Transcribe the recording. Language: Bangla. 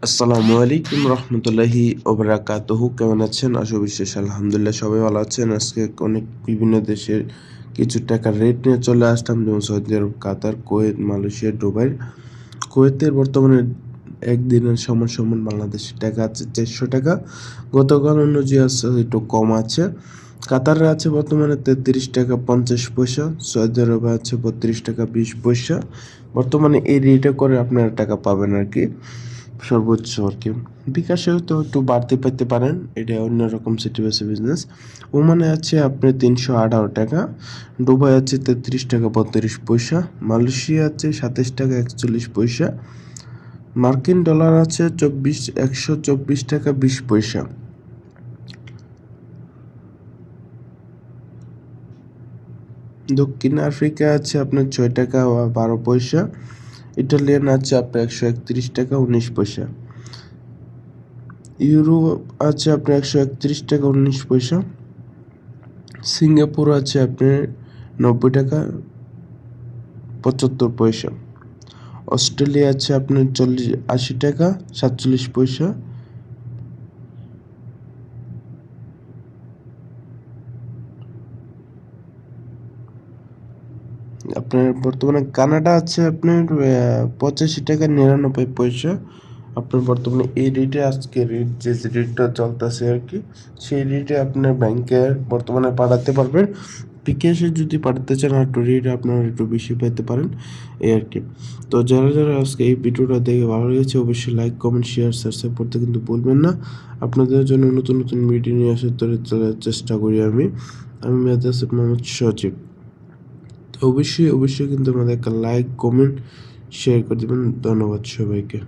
আসসালামু আলাইকুম রহমতুল্লাহি ওবারাকাতুহু। কেমন আছেন? আশু বিশ্বাস আলহামদুলিল্লাহ সবাই ভালো আছেন। আজকে অনেক বিভিন্ন দেশের কিছু টাকার রেট নিয়ে চলে আসলাম, যেমন সৌদি আরব, কাতার, কুয়েত, মালয়েশিয়া, দুবাই। কুয়েতের বর্তমানে একদিনের সমান বাংলাদেশের টাকা আছে 400 টাকা। গতকাল অনুযায়ী আছে একটু কম আছে। কাতারে আছে বর্তমানে 33 টাকা 50 পয়সা। সৌদি আরবে আছে 32 টাকা 20 পয়সা। বর্তমানে এই রেটে করে আপনারা টাকা পাবেন আর কি, সর্বোচ্চ আর কি। বিকাশেও তো একটু বাড়তে পেতে পারেন, এটা অন্যরকম সিটি বেসে বিজনেস। ওমানে আছে আপনার 318 টাকা। দুবাই আছে 33 টাকা 32 পয়সা। মালয়েশিয়া আছে 27 টাকা 41 পয়সা। মার্কিন ডলার আছে 124 টাকা 20 পয়সা। দক্ষিণ আফ্রিকা আছে আপনার 6 টাকা 12 পয়সা। ইটালিয়ান আছে আপনার 131 টাকা 19 পয়সা। ইউরো আছে আপনার 131 টাকা 19 পয়সা। সিঙ্গাপুর আছে আপনার 90 টাকা 75 পয়সা। অস্ট্রেলিয়া আছে আপনার 80 টাকা 47 পয়সা। আপনার বর্তমানে কানাডা আছে আপনার 85 টাকা 99 পয়সা। আপনার বর্তমানে এই রেটে আজকে রেট যে রেটটা চলতেছে আর কি, সেই রেটে আপনার ব্যাংকে বর্তমানে পাঠাতে পারবেন। বিকাশে যদি পাঠাতে চান একটু রেট আপনারা একটু বেশি পেতে পারেন, এই আর কি। তো যারা যারা আজকে এই ভিডিওটা দেখে ভালো লেগেছে অবশ্যই লাইক কমেন্ট শেয়ার সাবস্ক্রাইব করতে কিন্তু ভুলবেন না। আপনাদের জন্য নতুন নতুন ভিডিও নিয়ে আসার চেষ্টা করি আমি মেহদাস মোহাম্মদ সজীব। তো অবশ্যই কিন্তু আমাদের একটা লাইক কমেন্ট শেয়ার করে দেবেন। ধন্যবাদ সবাইকে।